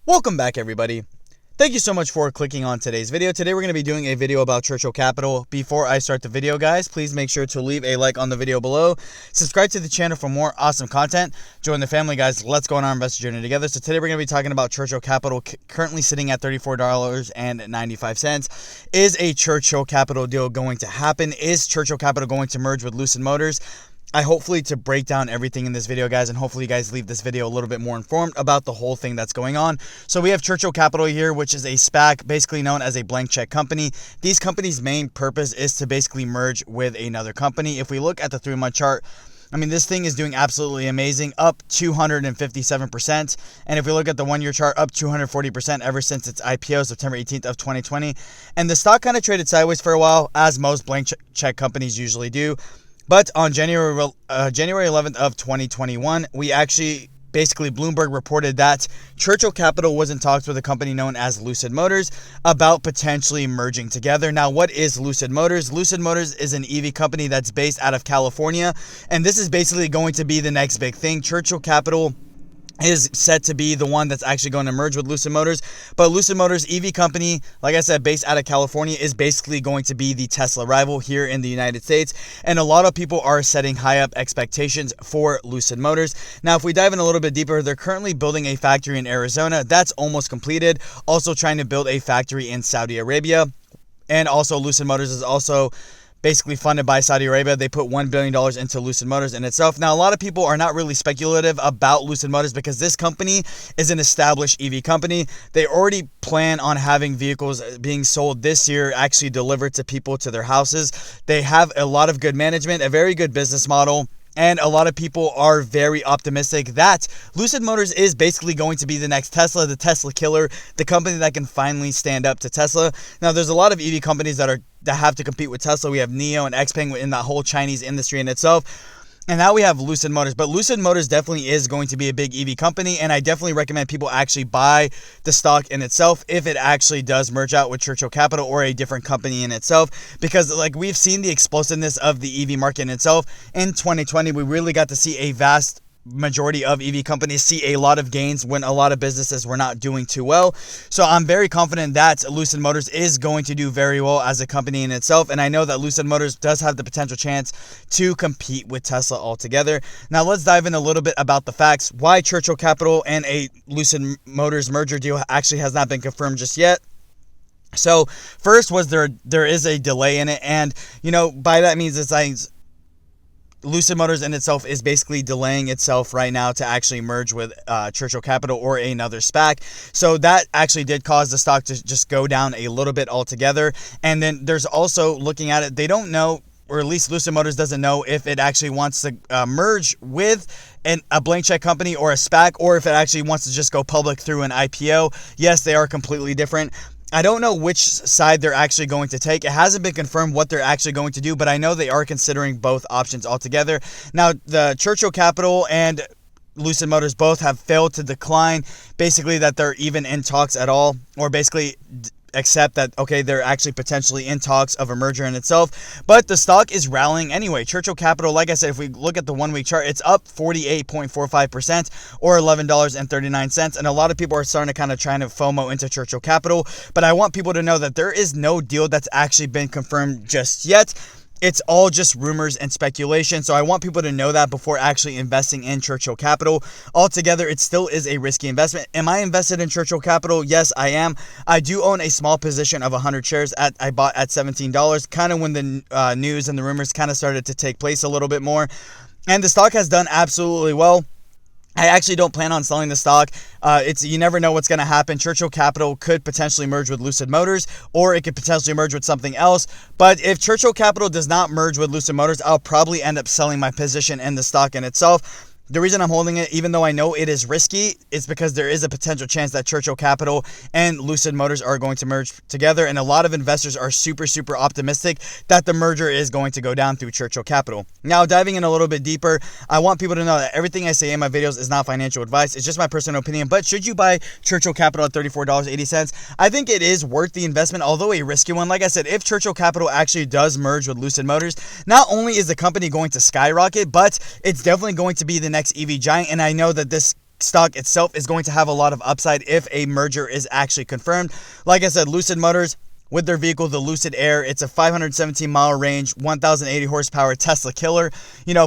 Welcome back, everybody. Thank you so much for clicking on today's video. Today we're going to be doing a video about Churchill Capital. Before I start the video, guys, please make sure to leave a like on the video below. Subscribe to the channel for more awesome content. Join the family, guys. Let's go on our investor journey together. So today we're going to be talking about Churchill Capital, currently sitting at $34.95. Is a Churchill Capital deal going to happen? Is Churchill Capital going to merge with Lucid Motors? I hopefully to break down everything in this video, guys, and hopefully you guys leave this video a little bit more informed about the whole thing that's going on. So we have Churchill Capital here, which is a SPAC, basically known as a blank check company. These companies' main purpose is to basically merge with another company. If we look at the 3-month chart, I mean, this thing is doing absolutely amazing, up 257%. And if we look at the 1-year chart, up 240% ever since its IPO, September 18th of 2020. And the stock kind of traded sideways for a while, as most blank check companies usually do. But on January 11th of 2021, we actually basically Bloomberg reported that Churchill Capital was in talks with a company known as Lucid Motors about potentially merging together. Now, what is Lucid Motors? Lucid Motors is an EV company that's based out of California, and this is basically going to be the next big thing. Churchill Capital is set to be the one that's actually going to merge with Lucid Motors. But Lucid Motors EV company, like I said, based out of California, is basically going to be the Tesla rival here in the United States. And a lot of people are setting high up expectations for Lucid Motors. Now, if we dive in a little bit deeper, they're currently building a factory in Arizona. That's almost completed. Also trying to build a factory in Saudi Arabia. And also Lucid Motors is also basically funded by Saudi Arabia. They put $1 billion into Lucid Motors in itself. Now, a lot of people are not really speculative about Lucid Motors because this company is an established EV company. They already plan on having vehicles being sold this year actually delivered to people to their houses. They have a lot of good management, a very good business model. And a lot of people are very optimistic that Lucid Motors is basically going to be the next Tesla, the Tesla killer, the company that can finally stand up to Tesla. Now, there's a lot of EV companies that have to compete with Tesla. We have NIO and XPeng in that whole Chinese industry in itself. And now we have Lucid Motors. But Lucid Motors definitely is going to be a big EV company. And I definitely recommend people actually buy the stock in itself if it actually does merge out with Churchill Capital or a different company in itself. Because like we've seen the explosiveness of the EV market in itself. In 2020, we really got to see a vast majority of EV companies see a lot of gains when a lot of businesses were not doing too well. So I'm very confident that Lucid Motors is going to do very well as a company in itself. And I know that Lucid Motors does have the potential chance to compete with Tesla altogether. Now let's dive in a little bit about the facts. Why Churchill Capital and a Lucid Motors merger deal actually has not been confirmed just yet. So first was there is a delay in it. And, you know, by that means it's like Lucid Motors in itself is basically delaying itself right now to actually merge with Churchill Capital or another SPAC. So that actually did cause the stock to just go down a little bit altogether. And then there's also looking at it, they don't know, or at least Lucid Motors doesn't know if it actually wants to merge with a blank check company or a SPAC, or if it actually wants to just go public through an IPO. Yes, they are completely different. I don't know which side they're actually going to take. It hasn't been confirmed what they're actually going to do, but I know they are considering both options altogether. Now, the Churchill Capital and Lucid Motors both have failed to decline, basically that they're even in talks at all, or basically accept that, okay, they're actually potentially in talks of a merger in itself. But the stock is rallying anyway. Churchill Capital, like I said, if we look at the 1-week chart, it's up 48.45% or $11.39. And a lot of people are starting to kind of trying to FOMO into Churchill Capital. But I want people to know that there is no deal that's actually been confirmed just yet. It's all just rumors and speculation. So I want people to know that before actually investing in Churchill Capital. Altogether, it still is a risky investment. Am I invested in Churchill Capital? Yes, I am. I do own a small position of 100 shares. I bought at $17, kind of when the news and the rumors kind of started to take place a little bit more. And the stock has done absolutely well. I actually don't plan on selling the stock. You never know what's going to happen. Churchill Capital could potentially merge with Lucid Motors, or it could potentially merge with something else. But if Churchill Capital does not merge with Lucid Motors, I'll probably end up selling my position in the stock in itself. The reason I'm holding it, even though I know it is risky, is because there is a potential chance that Churchill Capital and Lucid Motors are going to merge together. And a lot of investors are super, super optimistic that the merger is going to go down through Churchill Capital. Now, diving in a little bit deeper, I want people to know that everything I say in my videos is not financial advice. It's just my personal opinion. But should you buy Churchill Capital at $34.80? I think it is worth the investment, although a risky one. Like I said, if Churchill Capital actually does merge with Lucid Motors, not only is the company going to skyrocket, but it's definitely going to be the next EV giant. And I know that this stock itself is going to have a lot of upside if a merger is actually confirmed. Like I said, Lucid Motors, with their vehicle, the Lucid Air, it's a 517-mile range, 1,080 horsepower Tesla killer,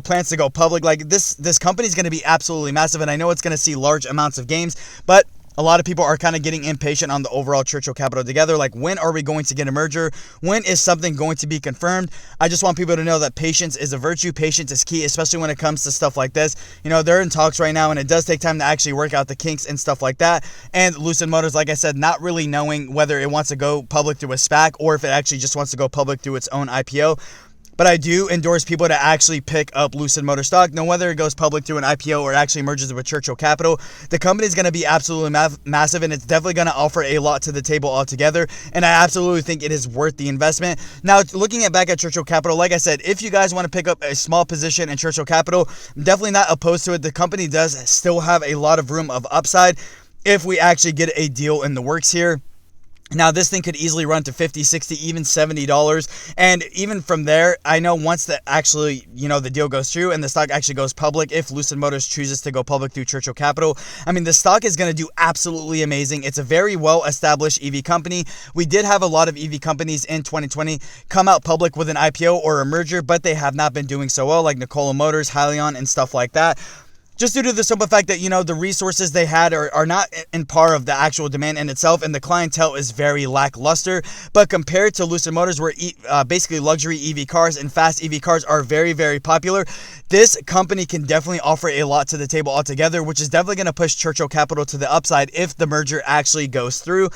plans to go public. Like, this company is going to be absolutely massive, and I know it's going to see large amounts of gains, but a lot of people are kind of getting impatient on the overall Churchill Capital together. Like, when are we going to get a merger? When is something going to be confirmed? I just want people to know that patience is a virtue. Patience is key, especially when it comes to stuff like this. They're in talks right now, and it does take time to actually work out the kinks and stuff like that. And Lucid Motors, like I said, not really knowing whether it wants to go public through a SPAC or if it actually just wants to go public through its own IPO. But I do endorse people to actually pick up Lucid Motor stock. Now, whether it goes public through an IPO or actually merges with Churchill Capital, the company is going to be absolutely massive, and it's definitely going to offer a lot to the table altogether. And I absolutely think it is worth the investment. Now, looking back at Churchill Capital, like I said, if you guys want to pick up a small position in Churchill Capital, I'm definitely not opposed to it. The company does still have a lot of room of upside if we actually get a deal in the works here. Now, this thing could easily run to $50, $60, even $70. And even from there, I know once the the deal goes through and the stock actually goes public, if Lucid Motors chooses to go public through Churchill Capital, the stock is going to do absolutely amazing. It's a very well-established EV company. We did have a lot of EV companies in 2020 come out public with an IPO or a merger, but they have not been doing so well, like Nikola Motors, Hyliion, and stuff like that. Just due to the simple fact that, the resources they had are not in par of the actual demand in itself, and the clientele is very lackluster. But compared to Lucid Motors, where basically luxury EV cars and fast EV cars are very, very popular, this company can definitely offer a lot to the table altogether, which is definitely going to push Churchill Capital to the upside if the merger actually goes through.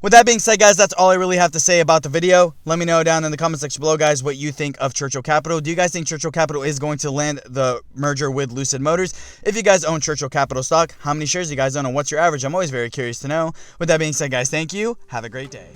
With that being said, guys, that's all I really have to say about the video. Let me know down in the comment section below, guys, what you think of Churchill Capital. Do you guys think Churchill Capital is going to land the merger with Lucid Motors? If you guys own Churchill Capital stock, how many shares do you guys own and what's your average? I'm always very curious to know. With that being said, guys, thank you. Have a great day.